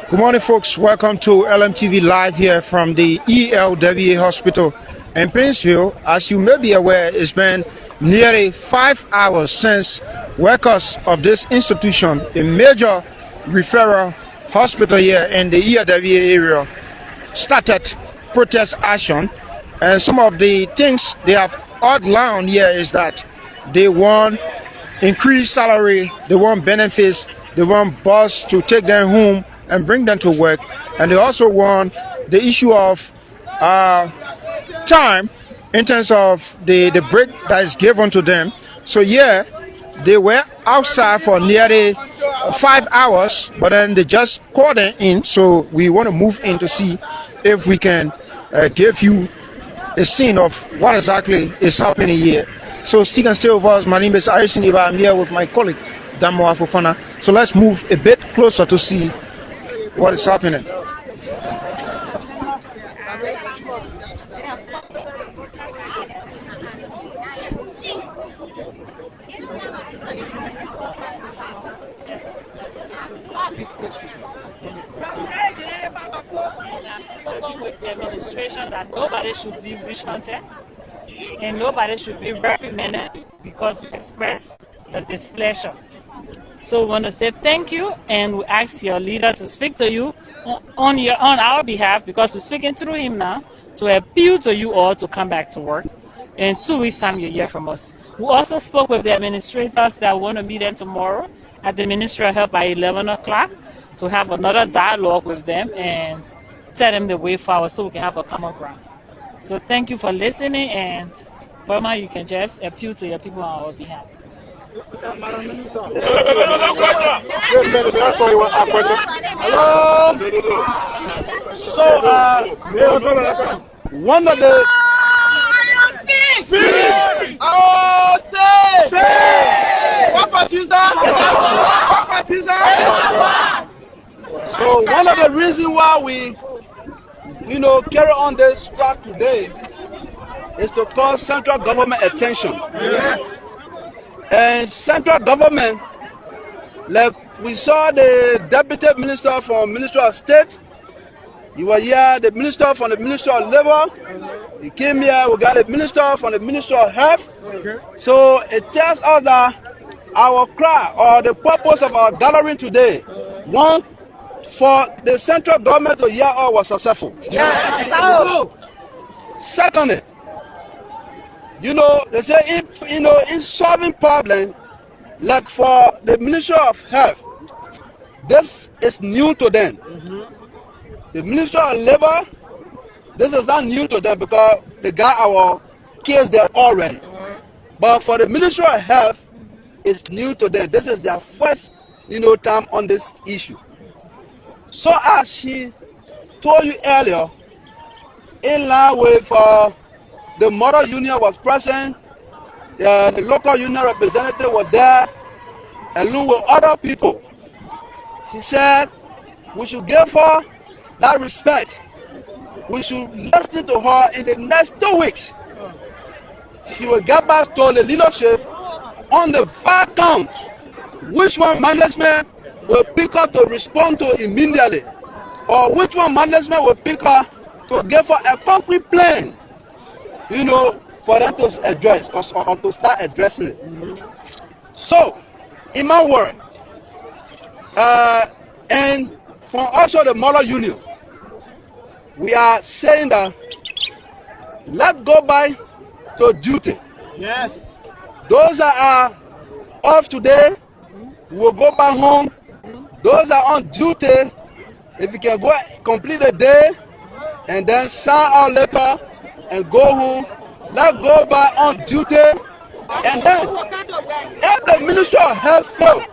Good morning, folks. Welcome to LMTV Live here from the ELWA Hospital in Princeville. As you may be aware, it's been nearly 5 hours since workers of this institution, a major referral hospital here in the ELWA area, started protest action. And some of the things they have outlined here is that they want increased salary, they want benefits, they want bus to take them home and bring them to work, and they also want the issue of time in terms of the break that is given to them. So yeah, they were outside for nearly 5 hours, but then they just called them in. So we want to move in to see if we can give you a scene of what exactly is happening here. So stick and stay with us. My name is Arison Iba. I'm here with my colleague Damo Afofana. So let's move a bit closer to see what is happening. With the administration that nobody should be witch-hunted and nobody should be reprimanded because you express the displeasure. So we want to say thank you, and we ask your leader to speak to you on our behalf, because we're speaking through him now, to appeal to you all to come back to work. In 2 weeks' time, you'll hear from us. We also spoke with the administrators that want to meet them tomorrow at the Ministry of Health by 11 o'clock to have another dialogue with them and tell them the way forward so we can have a common ground. So thank you for listening, and Burma, you can just appeal to your people on our behalf. So, one of the So one of the reasons why we, carry on this strike today is to call central government attention. Yes. And central government, like we saw the deputy minister from Ministry of State, he was here, the minister from the Ministry of Labor, he came here, we got the minister from the Ministry of Health. Okay. So it tells us that our cry or the purpose of our gathering today, one, for the central government to hear us was successful. Yes. Secondly, they say in solving problems, like for the Ministry of Health, this is new to them. The Ministry of Labor, this is not new to them because they got our case there already. But for the Ministry of Health, it's new to them. This is their first, time on this issue. So as she told you earlier, in line with the mother union was present, the local union representative was there, along with other people. She said we should give her that respect. We should listen to her in the next 2 weeks. She will get back to the leadership on the 5 counts, which one management will pick up to respond to immediately, or which one management will pick up to give her a concrete plan, for them to address or to start addressing it. So, in my word, and from also the mother union, we are saying that let's go back to duty. Yes. Those that are off today will go back home. Those that are on duty, if you can go complete the day and then sign out later and go home, let's go back on duty. And then, if the Ministry of Health fails,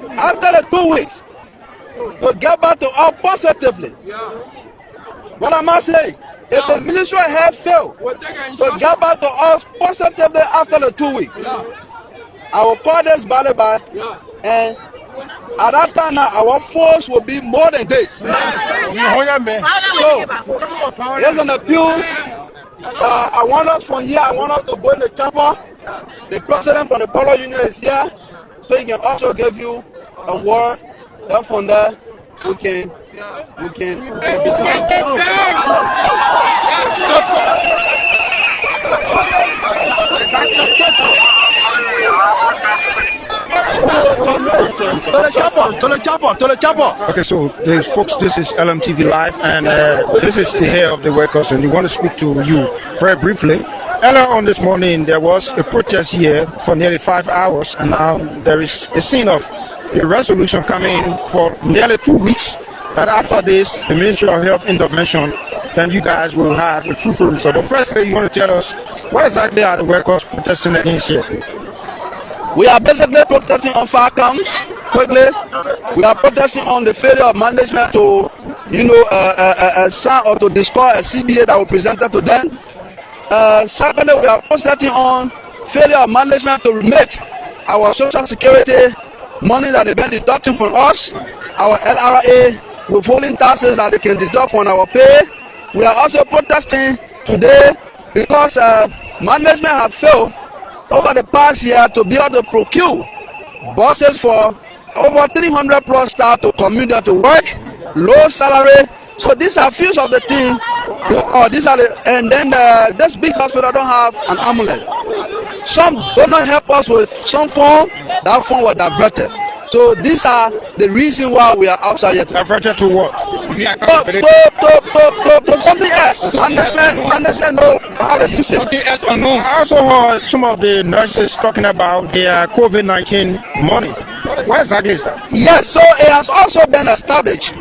after the 2 weeks, to get back to us positively. What am I saying? If the Ministry of Health fails, to get back to us positively after the 2 weeks, I will call this body back, and at that time now, our force will be more than this. So, here's an appeal. I want us from here, I want us to go in the chapel. The president from the Polo Union is here, so he can also give you a word from there we can. To the chopper. Okay, so folks, this is LMTV Live, and this is the hair of the workers, and we want to speak to you very briefly. Earlier on this morning, there was a protest here for nearly 5 hours, and now there is a scene of a resolution coming for nearly 2 weeks. That after this, the Ministry of Health intervention, then you guys will have a fruitful result. But firstly, you want to tell us what exactly are the workers protesting against here? We are basically protesting on 5 counts. Quickly, we are protesting on the failure of management to, sign or to destroy a CBA that was presented to them. Secondly, we are protesting on failure of management to remit our social security money that they've been deducting from us, our LRA, withholding taxes that they can deduct from our pay. We are also protesting today because management has failed over the past year to be able to procure buses for over 300 plus staff to commute to work, low salary. So these are few of the things. And then this big hospital don't have an ambulance. Some do not help us with some form. That form was diverted. So these are the reason why we are outside here. Diverted to what? To something else. Understand know how to use it. I also heard some of the nurses talking about their COVID-19 money. What exactly is that? Yes, so it has also been established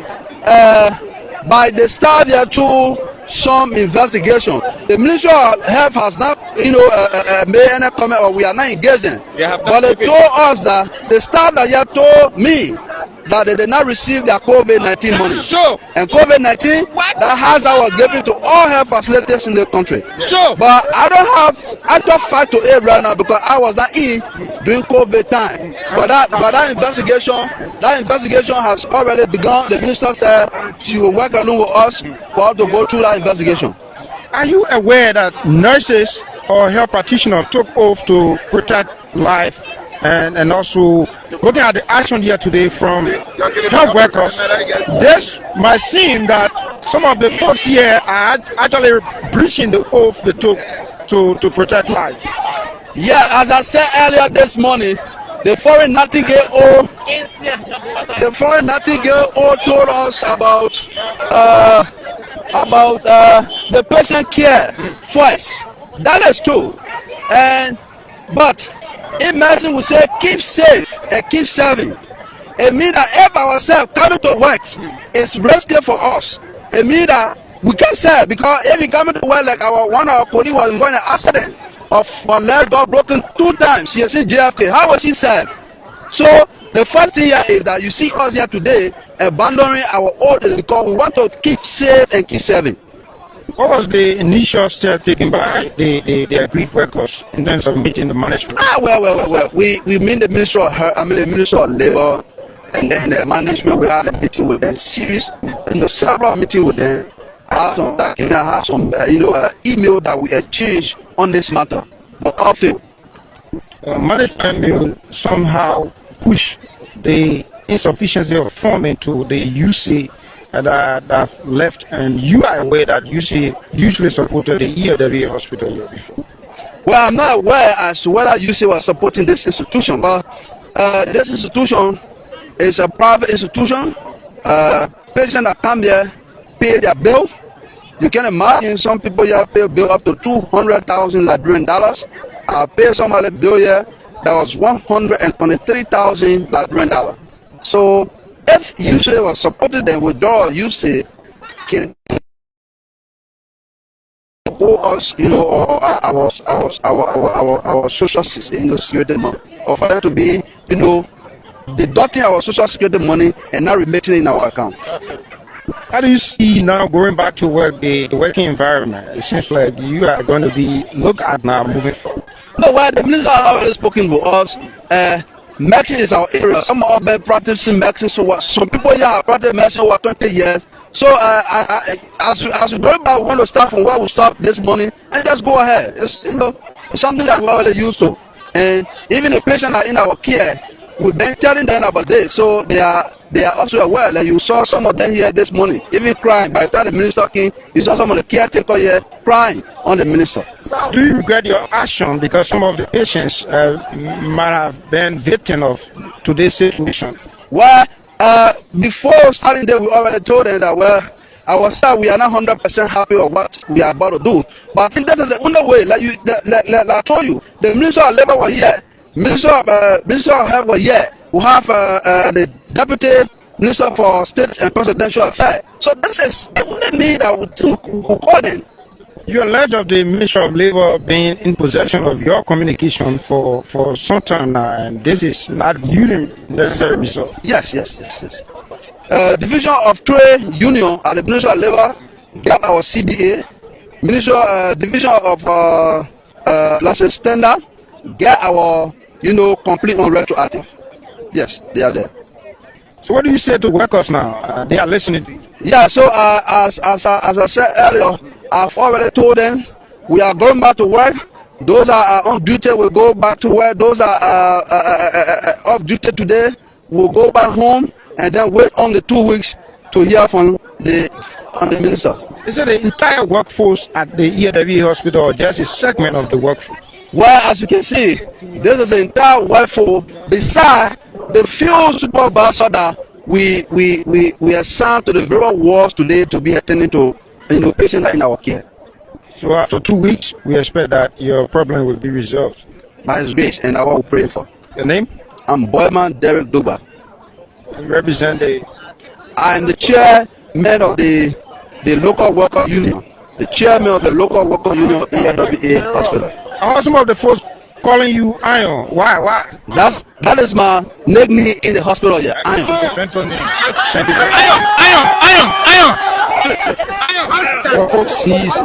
by the staff here to some investigation. The Ministry of Health has not, made any comment, or we are not engaging. But they told us that the staff that here told me that they did not receive their COVID-19 money. Sure. And COVID-19, that has I was given to all health facilities in the country. Sure. But I don't have actual fact to it right now because I was not in during COVID time. But that investigation has already begun. The minister said she will work along with us for us to go through that investigation. Are you aware that nurses or health practitioners took oath to protect life, and also looking at the action here today from health workers, this might seem that some of the folks here are actually breaching the oath they took to protect life? Yeah, as I said earlier this morning, the foreign nightingale told us about the patient care first. That is true. But in medicine we say keep safe and keep serving. It means that if ourselves coming to work is risky for us, it means that we can serve, because if we coming to work like one of our colleagues was in an accident of her leg got broken 2 times, she is in JFK, how will she serve? So the first thing here is that you see us here today abandoning our old is because we want to keep safe and keep serving. What was the initial step taken by the aggrieved workers in terms of meeting the management? Well. We meet the Minister of Health, the Minister of Labor, and then the management. We had a meeting with them, several meetings with them. I have some email that we exchanged on this matter, but all failed. Management will somehow push the insufficiency of funding to the UC that have left, and you are aware that UC usually supported the ELWA Hospital here before. Well, I'm not aware as to whether UC was supporting this institution, but this institution is a private institution. Patients that come here pay their bill. You can imagine some people here pay a bill up to $200,000 Liberian dollars. I paid somebody bill here that was $123,000 Liberian dollars. So if UC was supported, then withdrawal UC can owe us, our social security money, or for that to be, deducting our social security money and not remitting in our account. How do you see now going back to work, the working environment? It seems like you are going to be looked at now moving forward. No, well, the minister has already spoken to us. Medicine is our area. Some of them practicing medicine. So some people here have practiced medicine over 20 years. So as we go back, we want to start from where we stop this morning and just go ahead. It's something that we already used to. And even the patients are in our care. we've been telling them about this, so they are also aware. Like you saw some of them here this morning, even crying. By the time the minister came, you saw some of the caretaker here crying on the minister. Do you regret your action because some of the patients might have been victim of today's situation? Well, before starting there, we already told them that, well, ourselves, we are not 100% happy with what we are about to do. But I think that is the only way, like I told you, the Minister of Labor was here, Minister of Health was here, we have the Deputy Minister for State and Presidential Affairs. So this is the only me that we call them. You allege of the Ministry of Labor being in possession of your communication for some time now, and this is not yielding necessary result. Yes. Division of Trade Union at the Ministry of Labor got our CBA. Division of let's say standard get our complete on retroactive. Yes, they are there. So what do you say to workers now? They are listening to you. Yeah. So as I said earlier, I've already told them we are going back to work. Those are on duty will go back to work. Those are off duty today will go back home and then wait on the 2 weeks to hear from the minister. Is it the entire workforce at the ELWA Hospital or just a segment of the workforce? Well, as you can see, this is the entire workforce besides the few supervisors that we assigned to the various wards today to be attending to patients in our care. So after 2 weeks, we expect that your problem will be resolved. By His grace, and I will pray for. Your name? I'm Boyman Derek Duba. You represent I am the chairman of the local worker union. The chairman of the local worker union in ELWA Hospital. How are some of the folks calling you Iron? Why? That is my nickname in the hospital here. Iron. Well, folks, he's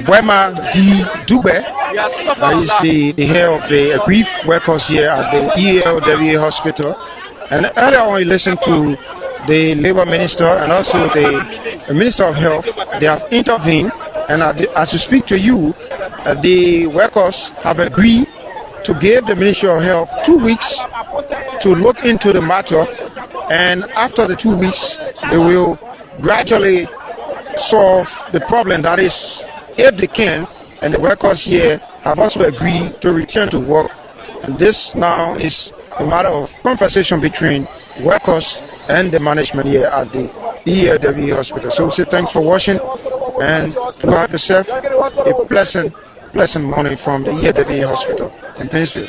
Weah D. Dube. He's the head of the grief workers here at the ELWA Hospital. And earlier on, you listened to the Labor Minister and also the Minister of Health. They have intervened, and as we speak to you, the workers have agreed to give the Ministry of Health 2 weeks to look into the matter, and after the 2 weeks, they will gradually solve the problem. That is, if they can, and the workers here have also agreed to return to work. And this now is a matter of conversation between workers and the management here at the ELWA Hospital. So we say thanks for watching, and to have yourself a pleasant morning from the ELWA Hospital in Painesville.